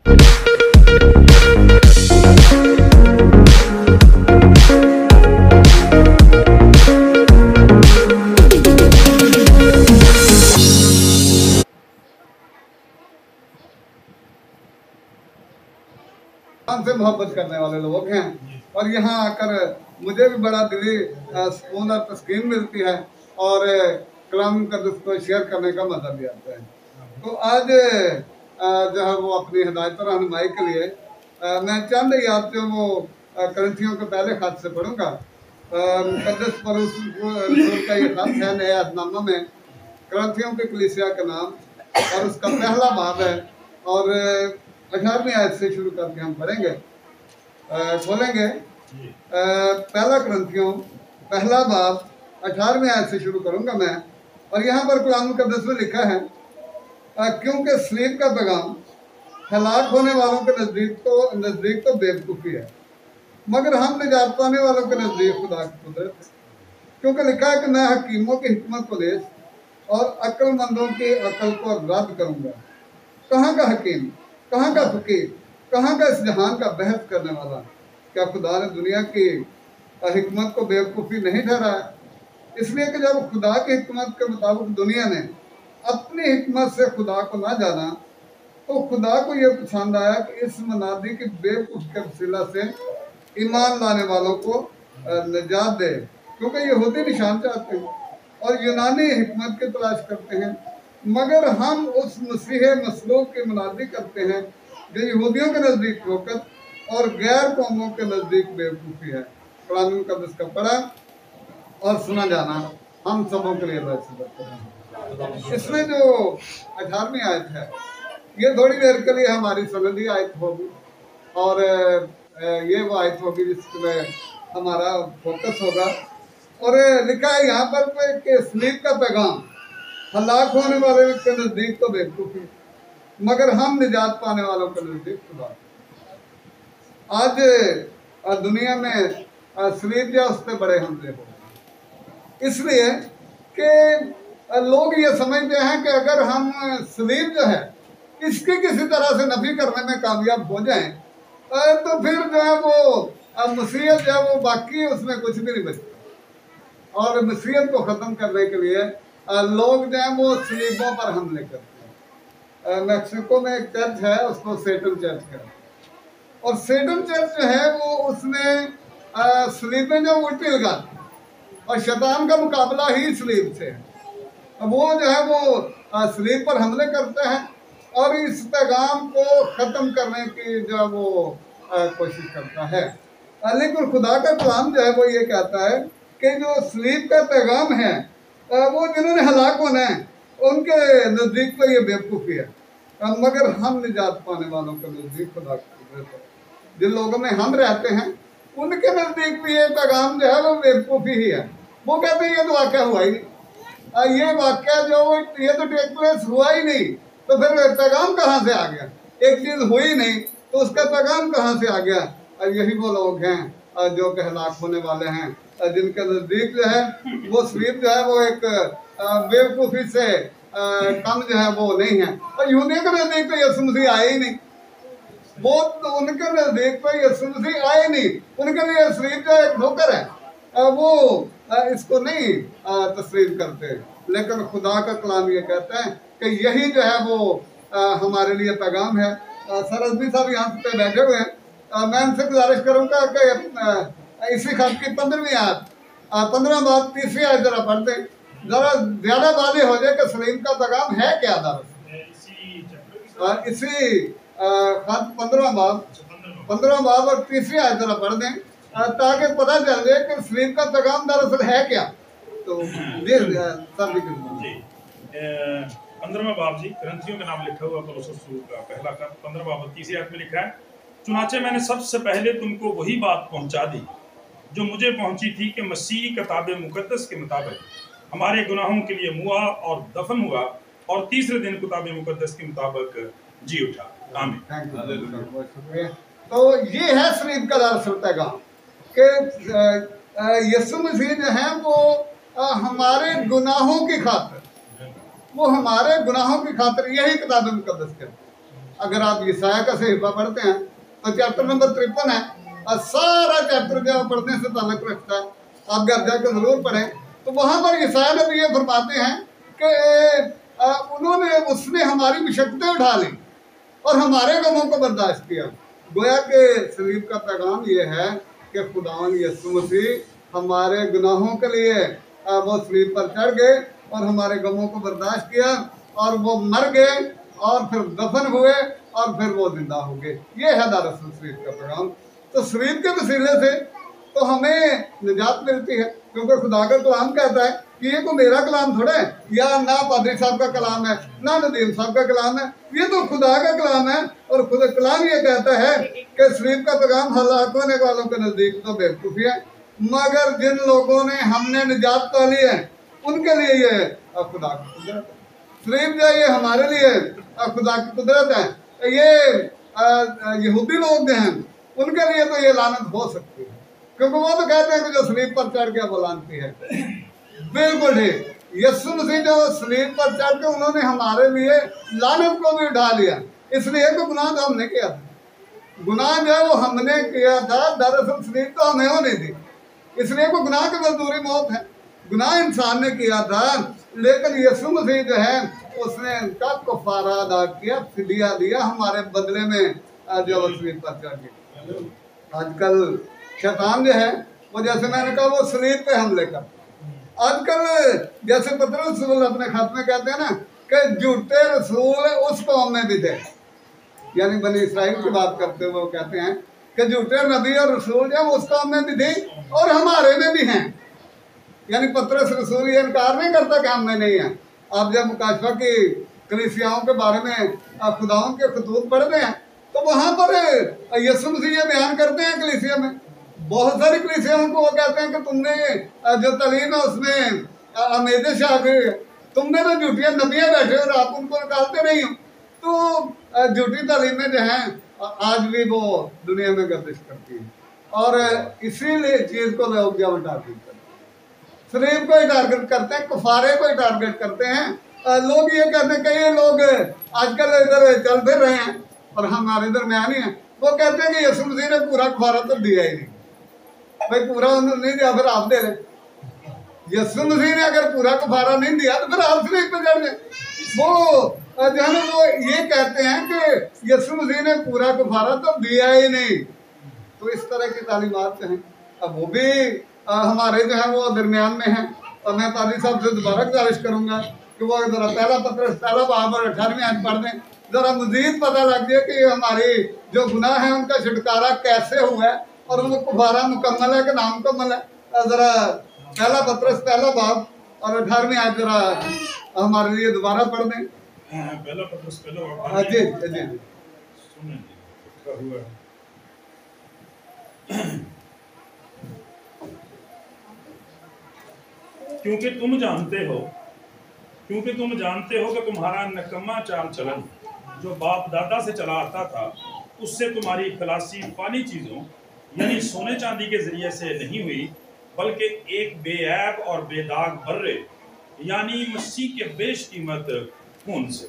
से मोहब्बत करने वाले लोग हैं और यहाँ आकर मुझे भी बड़ा दिली सुकून और तस्कीन मिलती है और कलाम मुक़द्दस को शेयर करने का मज़ा भी आता है। तो आज जो है वो अपनी हिदायत और रहनुमाई के लिए मैं चंद याद जो वो करंथियों के पहले खत से पढ़ूंगा। मुक़द्दस पौलुस का ये खत है नए अहदनामा में करंथियों की कलीसिया का नाम और उसका पहला बाब है और 18वीं आयत से शुरू करके हम पढ़ेंगे। खोलेंगे पहला करंथियों पहला बाब 18वीं आयत से शुरू करूंगा मैं। और यहाँ पर कुरान मुक़द्दस में लिखा है क्योंकि सलीब का पैगाम हलाक होने वालों के नज़दीक तो बेवकूफ़ी है, मगर हम निजात पाने वालों के नज़दीक खुदा की कुदरत है। क्योंकि लिखा है कि मैं हकीमों की हिकमत को लेस और अक्लमंदों की अकल को रद्द करूँगा। कहाँ का हकीम, कहाँ का फ़कीर, कहाँ का इस जहान का बहस करने वाला? क्या खुदा ने दुनिया की हिकमत को बेवकूफ़ी नहीं ठहराया? इसलिए कि जब खुदा की हिकमत के मुताबिक दुनिया ने अपनी हिकमत से खुदा को ना जाना, तो खुदा को यह पसंद आया कि इस मनादी की बेवकूफ़ के वसीला से ईमान लाने वालों को निजात दे। क्योंकि यहूदी निशान चाहते हैं और यूनानी हिकमत की तलाश करते हैं, मगर हम उस मसीह मसलूक की मुनादी करते हैं जो यहूदियों के नज़दीक ठोकर और गैर कौमों के नज़दीक बेवकूफ़ी है। कुरान मुक़द्दस का पढ़ा और सुना जाना हम सबों के लिए बरकत है। इसमें जो 18वीं आयत है ये थोड़ी देर के लिए हमारी सनदी आयत होगी और ये वो आयत होगी जिसमें हमारा फोकस होगा। और लिखा है यहाँ पर कि सलीब का पैगाम हलाक होने वाले के नज़दीक तो बेवकूफ़ी, मगर हम निजात पाने वालों के नज़दीक खुदा। आज दुनिया में सलीब या उससे बड़े हमले हो, इसलिए कि लोग ये समझते हैं कि अगर हम सलीब जो है इसकी किसी तरह से नफी करने में कामयाब हो जाएं तो फिर जो है वो मसीहत जो है वो बाकी उसमें कुछ भी नहीं बचता। और मसीहत को ख़त्म करने के लिए लोग जो है वो सलीबों पर हमले करते हैं। मैक्सिको में एक चर्च है, उसको सेटन चर्च है, और सेटन चर्च जो है वो उसने सलीबें जो उल्टी लगाती और शैतान का मुकाबला ही सलीब से है। वो जो है वो सलीब पर हमले करते हैं और इस पैगाम को ख़त्म करने की जो है वो कोशिश करता है। लेकिन खुदा का कलाम जो है वो ये कहता है कि जो सलीब का पैगाम है वो जिन्होंने हलाक होना है उनके नज़दीक तो ये बेवकूफ़ी है, मगर हम निजात पाने वालों के नज़दीक खुदा की कुदरत है। जिन लोगों में हम रहते हैं उनके नज़दीक भी ये पैगाम जो है वो बेवकूफ़ी ही है। वो कहते हैं ये तो वाक़या हुआ ही नहीं, ये वाक़या जो ये तो टेक प्लेस हुआ ही नहीं, तो फिर पैगाम कहाँ से आ गया? एक चीज़ हुई नहीं तो उसका पैगाम कहाँ से आ गया? यही वो लोग हैं जो कि हलाक होने वाले हैं, जिनके नज़दीक जो है वो सलीब जो है वो एक बेवकूफ़ी से कम जो है वो नहीं है। और यहूदियों के नज़दीक तो यीशु मसीह आए ही नहीं, वो तो उनके नज़दीक तो यीशु मसीह आए नहीं, उनके लिए सलीब जो एक ठोकर है, वो इसको नहीं तस्लीम करते। लेकिन खुदा का कलाम ये कहता है कि यही जो है वो हमारे लिए पैगाम है। सर रज़वी साहब यहाँ पे बैठे हुए हैं, मैं उनसे गुजारिश करूँगा कि इसी खत की 15वीं आयत 15 बात 30वीं आयत जरा पढ़ दें, ज़रा ज़्यादा वाज़ेह हो जाए कि सलीब का पैगाम है क्या दरअसल। इसी खत 15 बाब और 30वीं आयत जरा पढ़ दें ताकि पता चल जाए कि सलीब का पैगाम दरअसल है क्या। तो जी सर जी 15वां बाब जी करंथियों का नाम लिखा हुआ पौलुस का पहला खत 15 बाब 30 आयत में लिखा है, चुनाचे मैंने सबसे पहले तुमको वही बात पहुंचा दी जो मुझे पहुंची थी कि मसीह किताब मुकद्दस के मुताबिक हमारे गुनाहों के लिए मुआ और दफन हुआ और तीसरे दिन किताब मुकद्दस के मुताबिक जी उठा। आमीन। तो ये है सलीब का दरअसल पैगाम कि यीशु मसीह जो है वो हमारे गुनाहों की खातिर, वो हमारे गुनाहों की खातिर यही किताब मुकद्दस कहती है। अगर आप ईसाया का सहीफा पढ़ते हैं तो चैप्टर नंबर 53 है, और सारा चैप्टर जो पढ़ने से ताल्लुक रखता है, आप घर जाकर जरूर पढ़ें। तो वहां पर ईसाया नबी ये फरमाते हैं कि उसने हमारी मुशक्क़तें उठा ली और हमारे गमों को बर्दाश्त किया। गोया के सलीब का पैगाम ये है कि खुदावन यीशु मसीह हमारे गुनाहों के लिए वो सलीब पर चढ़ गए और हमारे गमों को बर्दाश्त किया, और वो मर गए और फिर दफन हुए और फिर वो जिंदा हो गए। ये है दरअसल सलीब का पैगाम। तो सलीब के वसीले से तो हमें निजात मिलती है, क्योंकि खुदा का कलाम कहता है कि ये तो मेरा कलाम थोड़ा है, या ना पादरी साहब का कलाम है, ना नदीम साहब का कलाम है, ये तो खुदा का कलाम है। और खुदा कलाम ये कहता है कि सलीब का पैगाम हलाक होने वालों के नजदीक तो बेवकूफ़ी है, मगर जिन लोगों ने हमने निजात पा ली है उनके लिए ये खुदा की कुदरत है। सलीब जो ये हमारे लिए खुदा की कुदरत है। ये यहूदी लोग जो हैं उनके लिए तो ये लानत हो सकती है, क्योंकि वो तो कहते हैं कि जो सलीब पर चढ़ के वो लानती है। बिल्कुल ठीक, यीशु मसीह जो सलीब पर चढ़ के उन्होंने हमारे लिए लानत को भी उठा लिया, इसलिए कि गुनाह तो हमने किया था, गुनाह जो है वो हमने किया था, दरअसल सलीब तो हमें होने दी, इसलिए वो गुनाह की मजदूरी मौत है। गुनाह इंसान ने किया था, लेकिन यीशु मसीह जो है उसने उनका कफारा अदा किया, फिदिया दिया हमारे बदले में, जो सलीब पर चढ़ गए। आजकल शैतान जो है वो, जैसे मैंने कहा, वो सलीब पे हमले कर, आजकल जैसे पतरस रसूल अपने खत में कहते हैं ना कि झूठे रसूल उस कौम में भी थे, यानी बनी इस्राइल की बात करते हुए वो कहते हैं कि झूठे नबी और रसूल जो उस कौम में भी थे और हमारे में भी हैं। यानी पतरस रसूल ये इनकार नहीं करता कि हम में नहीं है। आप जब मुकाशफा की कलीसियाओं के बारे में खुदाओं के खतूत पढ़ते हैं तो वहाँ पर यीशु मसीह ये बयान करते हैं कलीसिया में, बहुत सारी कलीसियाओं को वो कहते हैं कि तुमने जो तालीम है उसमें आमेदश आ गई, तुमने तो झूठिया नबियाँ बैठे और आप उनको निकालते नहीं हो। तो झूठी तालीमें जो हैं आज भी वो दुनिया में गर्दिश करती हैं, और इसीलिए चीज़ को लोग जो टारगेट करते हैं, सलीब को ही टारगेट करते हैं, कुफारे को ही टारगेट करते हैं। लोग ये कहते हैं, कई लोग आजकल इधर चल फिर रहे हैं और हमारे दरमियान ही हैं, वो कहते हैं कि यीशु मसीह ने पूरा कुफारा तो दिया ही नहीं। भाई पूरा उन्होंने नहीं दिया, फिर आप दे रहे। यीशु मसीह ने अगर पूरा कुफारा नहीं दिया तो फिर आप सलीब पे चढ़ गए। वो जो है ना वो ये कहते हैं कि यीशु मसीह ने पूरा कुफारा तो दिया ही नहीं। तो इस तरह की तालीमात हैं, अब वो भी हमारे जो है वो दरमियान में हैं। और मैं पादरी साहब से दोबारा गुजारिश करूँगा कि वो जरा पहला पत्र पहला बाब और 18वीं आयत पढ़ दें, जरा मजीद पता लग जाए कि हमारी जो गुनाह है उनका छुटकारा कैसे हुआ है और वो कुफारा मुकम्मल है कि नामुकम्मल है। जरा पहला पत्र पहला बाब और 18वीं आयत जरा हमारे लिए दोबारा पढ़ दें। पहला पत्र पहला जी जी सुने लिखा हुआ है, क्योंकि तुम जानते हो कि तुम्हारा नकम्मा चाल चलन जो बाप दादा से चला आता था, उससे तुम्हारी खलासी फानी चीजों यानी सोने चांदी के जरिए से नहीं हुई, बल्कि एक बेऐब और बेदाग बर्रे यानी मसीह के बेशकीमत खून से।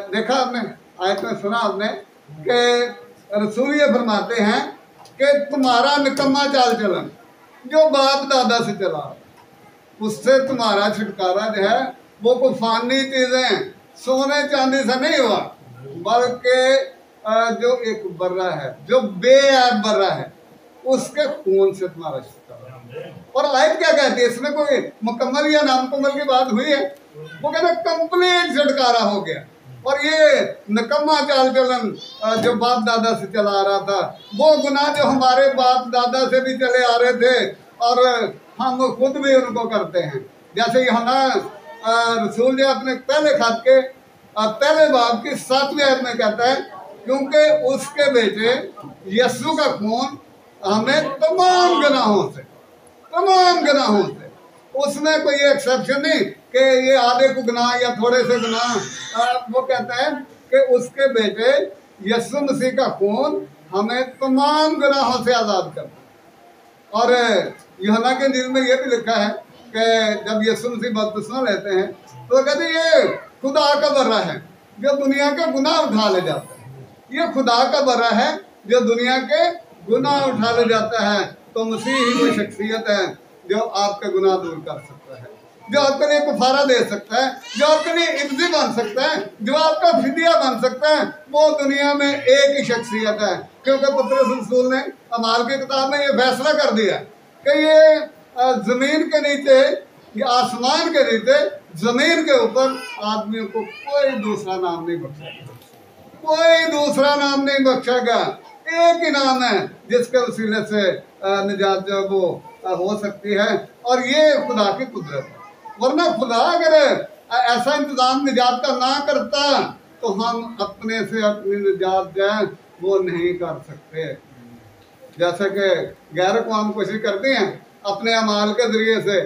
देखा आपने आयत में सुना आपने कि रसूल ये फरमाते हैं कि तुम्हारा निकम्मा चाल चलन जो बाप दादा से चला उससे तुम्हारा छुटकारा जो है वो कोई फानी चीजें सोने चांदी से नहीं हुआ, बल्कि जो एक बर्रा है, जो बेऐब बर्रा है, उसके खून से तुम्हारा छुटकारा। और आयत क्या कहती है, इसमें कोई मुकम्मल या नामुकम्मल की बात हुई है? वो कहते कंप्लीट छुटकारा हो गया। और ये नकम्मा चाल चलन जो बाप दादा से चला आ रहा था, वो गुनाह जो हमारे बाप दादा से भी चले आ रहे थे और हम खुद भी उनको करते हैं। जैसे यहाँ रसूल ने अपने पहले खत के पहले बाब की 7वीं आयत में कहता है, क्योंकि उसके बेटे यीशु का खून हमें तमाम गुनाहों से, उसमें कोई एक्सेप्शन नहीं कि ये आधे को गुनाह या थोड़े से गुनाह। वो कहता है कि उसके बेटे यीशु मसीह का खून हमें तमाम गुनाहों से आज़ाद करता है। और यूहन्ना के इंजील में ये भी लिखा है कि जब यीशु मसीह बपतिस्मा लेते हैं तो कहते हैं ये खुदा का बर्रा है जो दुनिया के गुनाह उठा ले जाता है। ये खुदा का बर्रा है जो दुनिया के गुनाह उठा ले जाता है। तो मसीह ही वो शख्सियत है जो आपके गुनाह दूर कर सकता है, जो आपके लिए कुफारा दे सकता है, जो आपके लिए इब्ज़ी बन सकता है, जो आपका फिदिया बन सकता है। वो दुनिया में एक ही शख्सियत है, क्योंकि पतरस रसूल ने अमाल की किताब में ये फैसला कर दिया कि ये जमीन के नीचे, ये आसमान के नीचे, जमीन के ऊपर आदमियों को कोई दूसरा नाम नहीं बख्शेगा, कोई दूसरा नाम नहीं बख्शेगा। एक ही नाम है जिसके वसीले से निजात जो वो हो सकती है, और ये खुदा की कुदरत है। वरना खुदा अगर ऐसा इंतजाम निजात का ना करता तो हम अपने से अपनी निजात जो है वो नहीं कर सकते। जैसे कि गैर अक़वाम कोशिश करती हैं अपने अमाल के जरिए से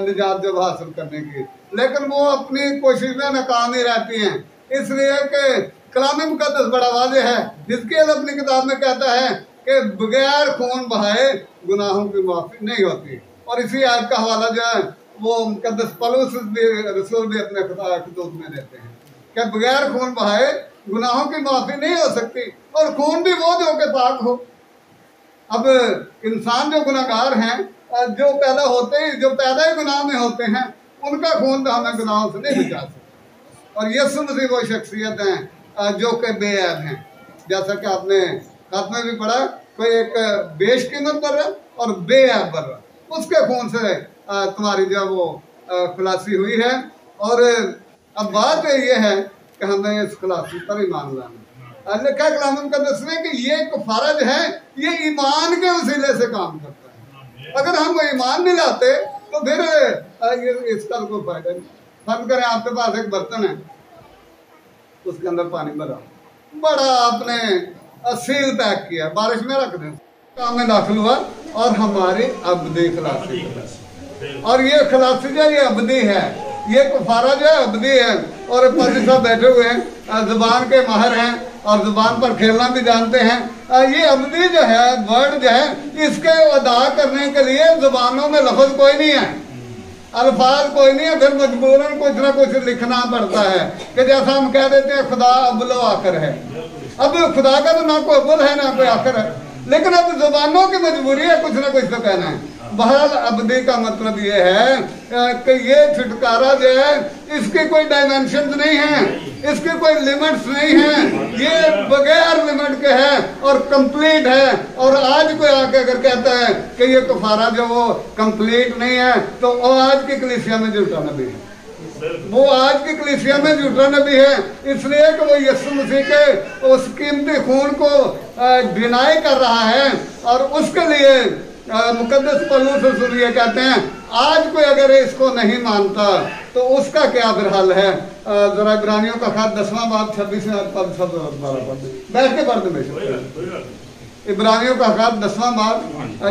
निजात जब हासिल करने की, लेकिन वो अपनी कोशिश में नाकाम ही रहती हैं। इसलिए कि कलाम मुक़द्दस बड़ा वाज़ेह है, जिसके अपनी किताब में कहता है कि बगैर खून बहाए गुनाहों की माफ़ी नहीं होती। और इसी आयत का हवाला जो है वो मुक़द्दस पौलुस रसूल भी अपने खिताब में देते हैं कि बगैर खून बहाए गुनाहों की माफ़ी नहीं हो सकती, और खून भी वो जो के पाक हो। अब इंसान जो गुनाहगार हैं, जो पैदा ही गुनाह में होते हैं, उनका खून तो हमें गुनाहों से नहीं बचा सकता। और यीशु मसीह वो शख्सियत हैं जो कि बेऐब हैं। जैसा कि आपने खत में भी पढ़ा, कोई एक बेशकीमत बर्रा और बेऐब बर्रा, उसके खून से तुम्हारी जो वो खुलासी हुई है। और अब बात ये है कि हमें इस खुलासी पर ईमान लाना। लिखा कलाम मुक़द्दस में कि ये कुफारा जो है ये ईमान के वसीले से काम करता है। अगर हम ईमान नहीं लाते तो फिर इसका कोई फायदा नहीं। फर्ज करें आपके पास एक बर्तन है, उसके अंदर पानी भरा, बड़ा आपने सील पैक किया, बारिश में रख दें, काम में दाखिल हुआ और हमारी अब्दी खलासी, और ये खलासी जो ये अब्दी है, ये कुफारा जो है अब्दी है। और पाजी साहब बैठे हुए हैं, जुबान के माहिर हैं और जुबान पर खेलना भी जानते हैं। ये अब्दी जो है वर्ड जो है, इसके अदा करने के लिए जुबानों में लफ्ज कोई नहीं है, अल्फाज कोई नहीं है, फिर मजबूरन कुछ ना कुछ लिखना पड़ता है। कि जैसा हम कह देते हैं खुदा अव्वल आखिर है। अब खुदा का तो ना कोई अव्वल है ना कोई आखिर है, लेकिन अब जुबानों की मजबूरी है कुछ ना कुछ तो कहना है। बहरहाल अब्दी का मतलब ये है कि ये छुटकारा जो है इसके कोई डायमेंशन नहीं है, इसके कोई लिमिट्स नहीं है, ये बगैर लिमिट के है और कंप्लीट है। और आज कोई आके अगर कहता है कि ये कुफारा जो वो कंप्लीट नहीं है, तो वो आज की कलीसिया में झूठा नबी है, वो आज की कलीसिया में झूठा नबी है। इसलिए कि वो यीशु मसीह के उस कीमती खून को डिनाई कर रहा है। और उसके लिए मुक़द्दस पौलुस रसूल ये कहते हैं, आज कोई अगर इसको नहीं मानता तो उसका क्या फिर हाल है। जरा इब्रानियों का खत 10वां बाब 26वें पद सब बैठ के पढ़ दे। इब्रानियों का खत 10वां बाब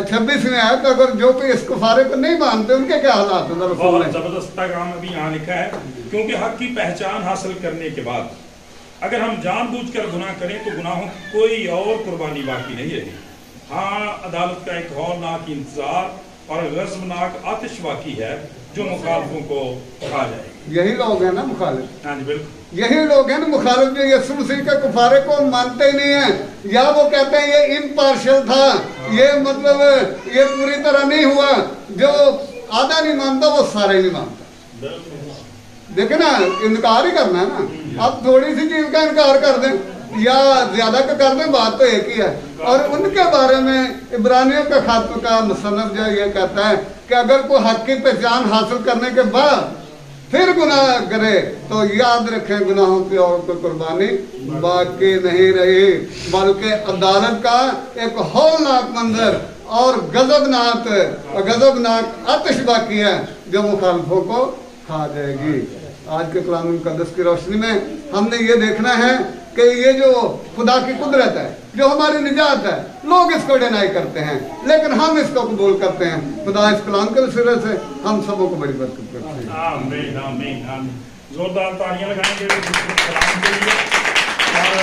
26वें आयत, अगर जो कोई इस कुफारे को नहीं मानते उनके क्या हालात हैं। बहुत जबरदस्त पैगाम अभी यहाँ लिखा है, क्योंकि हक की पहचान हासिल करने के बाद अगर हम जानबूझकर गुनाह करें तो गुनाहों की कोई और कुर्बानी बाकी नहीं रही। हाँ, अदालत का एक हौलनाक इंतजार और गज़बनाक आतिश बाकी है जो मुखालफों को खा जाए। यही लोग हैं ना मुखालिफ। हाँ जी बिल्कुल, यही लोग हैं ना मुखालिफ जो यीशु मसीह के कुफारे को मानते ही नहीं है, या वो कहते हैं ये इम्पार्शियल था, ये मतलब ये पूरी तरह नहीं हुआ। जो आधा नहीं मानता वो सारे नहीं मानता। देखे ना, इनकार ही करना है ना। अब थोड़ी सी चीज का इनकार कर दें या ज्यादा का कर दें, बात तो एक ही है। और उनके बारे में इब्रानियों के खात का मुसन्नफ जो ये कहता है कि अगर कोई हक की पहचान हासिल करने के बाद फिर गुनाह करे तो याद रखें गुनाहों की और कोई कुर्बानी बाकी नहीं रही, बल्कि अदालत का एक हौलनाक मंजर और गजबनाक आतिश बाकी है जो मुखालफों को खा जाएगी। आज के कलाम मुक़द्दस की रोशनी में हमने ये देखना है कि ये जो खुदा की कुदरत है, जो हमारी निजात है, लोग इसको डिनाई करते हैं लेकिन हम इसको कबूल करते हैं। खुदा इस कलाम के वसीले से हम सबों को बड़ी बरकत करते हैं। आमीन आमीन आमीन। जोरदार तालियां लगाएंगे कलाम के लिए। और